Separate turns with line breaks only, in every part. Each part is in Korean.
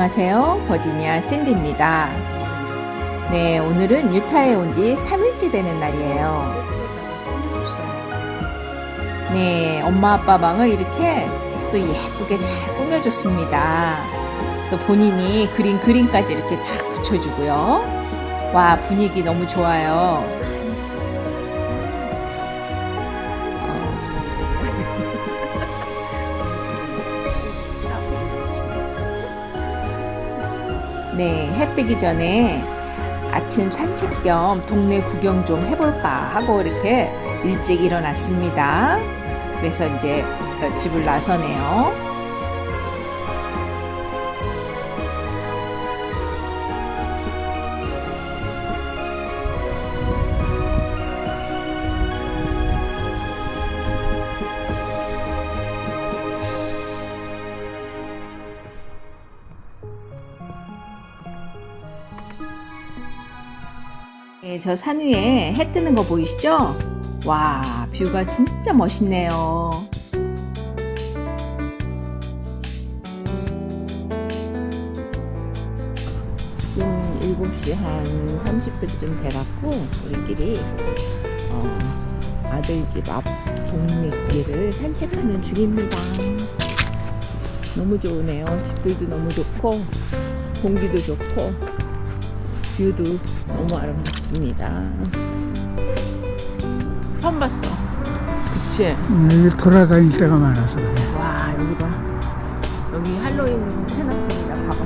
안녕하세요. 버지니아 샌디입니다. 네, 오늘은 유타에 온 지 3일째 되는 날이에요. 네, 엄마 아빠 방을 이렇게 또 예쁘게 잘 꾸며줬습니다. 또 본인이 그린 그림까지 이렇게 쫙 붙여주고요. 와, 분위기 너무 좋아요. 네, 해 뜨기 전에 아침 산책 겸 동네 구경 좀 해볼까 하고 이렇게 일찍 일어났습니다. 그래서 이제 집을 나서네요. 네, 저 산 위에 해 뜨는 거 보이시죠? 와, 뷰가 진짜 멋있네요. 지금 7시 한 30분쯤 돼갖고 우리끼리 아들 집 앞 동네길을 산책하는 중입니다. 너무 좋으네요. 집들도 너무 좋고 공기도 좋고 뷰도 너무 아름답습니다. 처음 봤어. 그치?
여기 돌아다닐 때가 많아서 그래.
와, 여기 봐. 여기 할로윈 해놨습니다. 봐봐.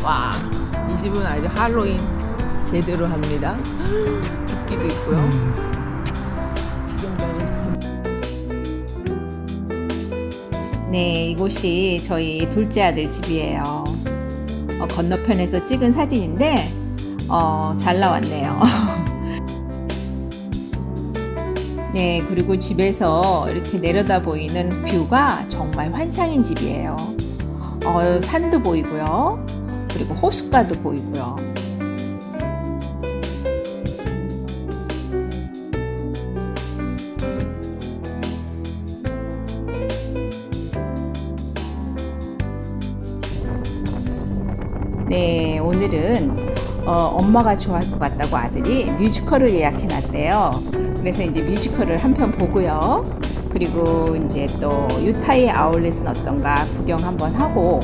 와, 이 집은 아주 할로윈 제대로 합니다. 국기도 있고요. 네, 이곳이 저희 둘째 아들 집이에요. 건너편에서 찍은 사진인데 잘 나왔네요. 네, 그리고 집에서 이렇게 내려다 보이는 뷰가 정말 환상인 집이에요. 산도 보이고요. 그리고 호숫가도 보이고요. 네, 오늘은 엄마가 좋아할 것 같다고 아들이 뮤지컬을 예약해 놨대요. 그래서 이제 뮤지컬을 한 편 보고요. 그리고 이제 또 유타의 아울렛은 어떤가 구경 한번 하고,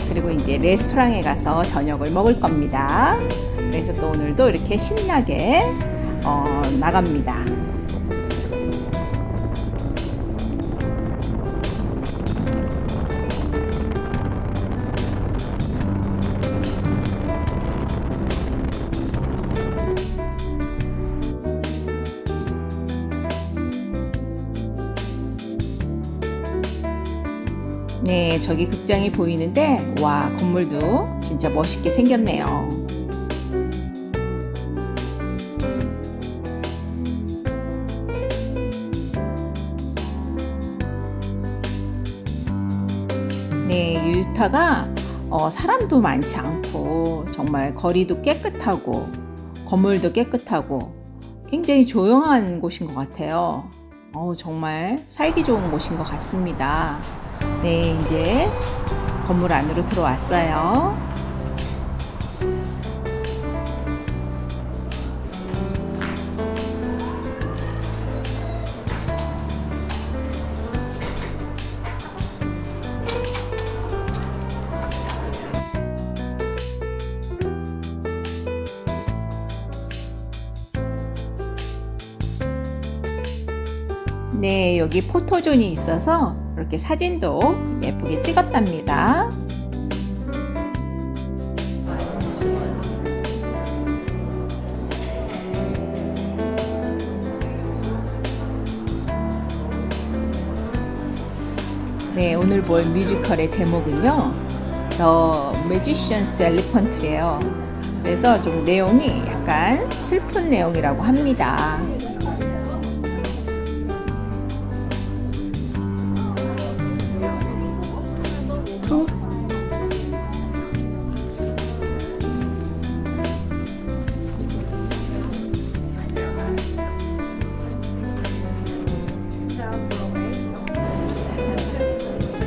그리고 이제 레스토랑에 가서 저녁을 먹을 겁니다. 그래서 또 오늘도 이렇게 신나게 나갑니다. 네, 저기 극장이 보이는데 와, 건물도 진짜 멋있게 생겼네요. 네, 유타가 사람도 많지 않고 정말 거리도 깨끗하고 건물도 깨끗하고 굉장히 조용한 곳인 것 같아요. 정말 살기 좋은 곳인 것 같습니다. 네, 이제 건물 안으로 들어왔어요. 네, 여기 포토존이 있어서 이렇게 사진도 예쁘게 찍었답니다. 네, 오늘 볼 뮤지컬의 제목은요, The Magician's Elephant래요. 그래서 좀 내용이 약간 슬픈 내용이라고 합니다.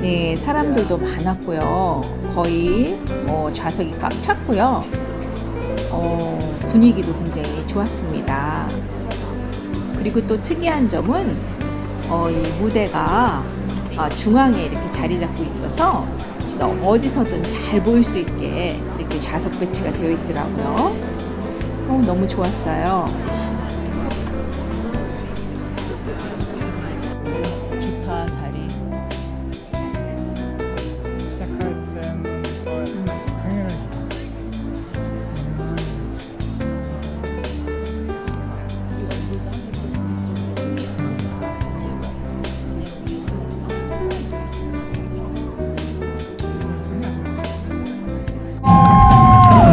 네, 사람들도 많았고요. 거의 좌석이 꽉 찼고요. 분위기도 굉장히 좋았습니다. 그리고 또 특이한 점은 이 무대가 중앙에 이렇게 자리 잡고 있어서 어디서든 잘 보일 수 있게 이렇게 좌석 배치가 되어 있더라고요. 너무 좋았어요. 좋다, 자리.
시작할 때는 당연하지.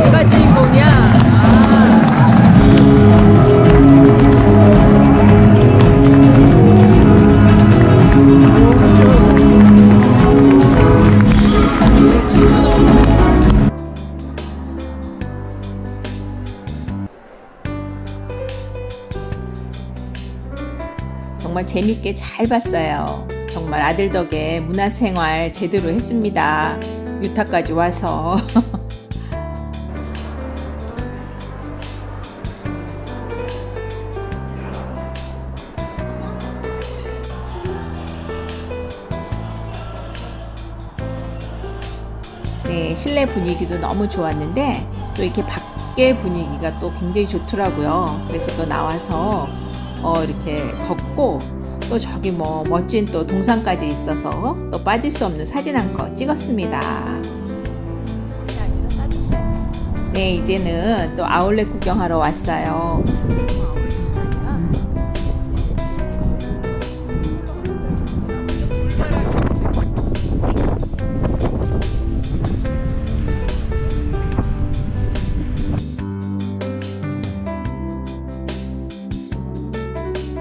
내가 주인공이야. 정말 재밌게 잘 봤어요. 정말 아들 덕에 문화생활 제대로 했습니다. 유타까지 와서. 네, 실내 분위기도 너무 좋았는데 또 이렇게 밖에 분위기가 또 굉장히 좋더라고요. 그래서 또 나와서 이렇게 걷고 또 저기 멋진 또 동산까지 있어서 또 빠질 수 없는 사진 한 컷 찍었습니다. 네, 이제는 또 아울렛 구경하러 왔어요.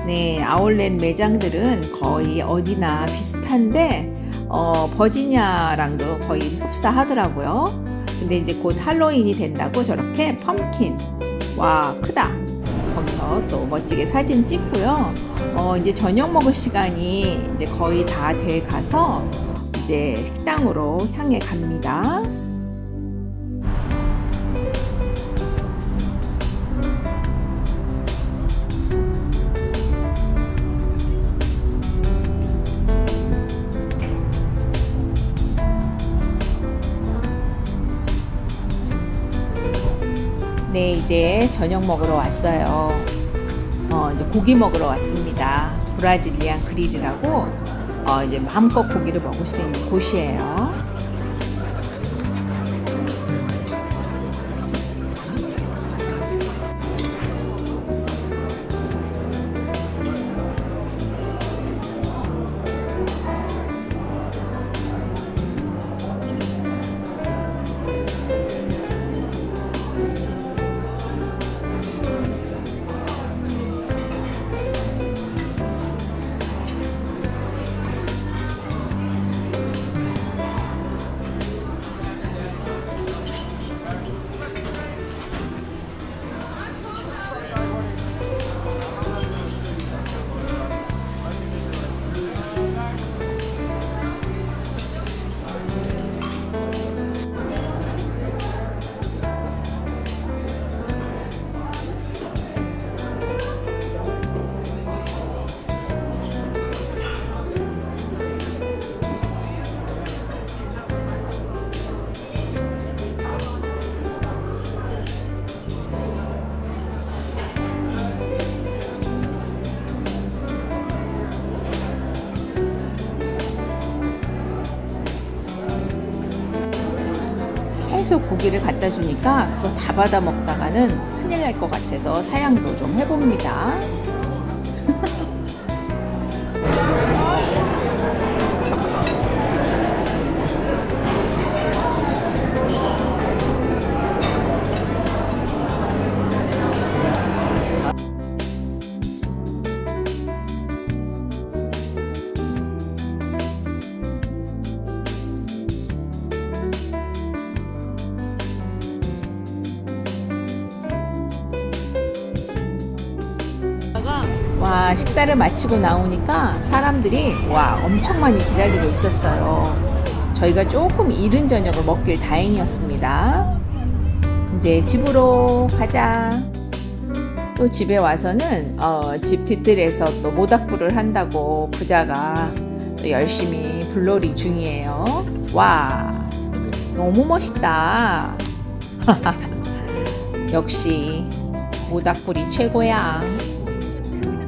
네, 아울렛 매장들은 거의 어디나 비슷한데 버지니아랑도 거의 흡사하더라고요. 근데 이제 곧 할로윈이 된다고 저렇게 펌킨, 와 크다. 거기서 또 멋지게 사진 찍고요. 이제 저녁 먹을 시간이 이제 거의 다 돼 가서 이제 식당으로 향해 갑니다. 네, 이제 저녁 먹으러 왔어요. 이제 고기 먹으러 왔습니다. 브라질리안 그릴이라고 이제 마음껏 고기를 먹을 수 있는 곳이에요. 계속 고기를 갖다 주니까 그거 다 받아 먹다가는 큰일 날 것 같아서 사양도 좀 해봅니다. 와, 식사를 마치고 나오니까 사람들이 엄청 많이 기다리고 있었어요. 저희가 조금 이른 저녁을 먹길 다행이었습니다. 이제 집으로 가자. 또 집에 와서는 집 뒤뜰에서 또 모닥불을 한다고 부자가 또 열심히 불놀이 중이에요. 와, 너무 멋있다. 역시 모닥불이 최고야.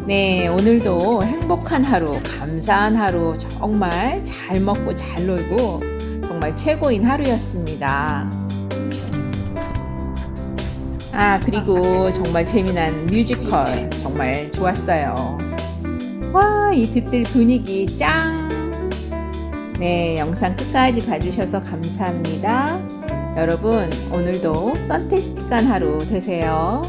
네, 오늘도 행복한 하루, 감사한 하루, 정말 잘 먹고 잘 놀고 정말 최고인 하루였습니다. 아, 그리고 정말 재미난 뮤지컬 정말 좋았어요. 와, 이 뒤뜰 분위기 짱! 네, 영상 끝까지 봐주셔서 감사합니다. 여러분, 오늘도 선테스틱한 하루 되세요.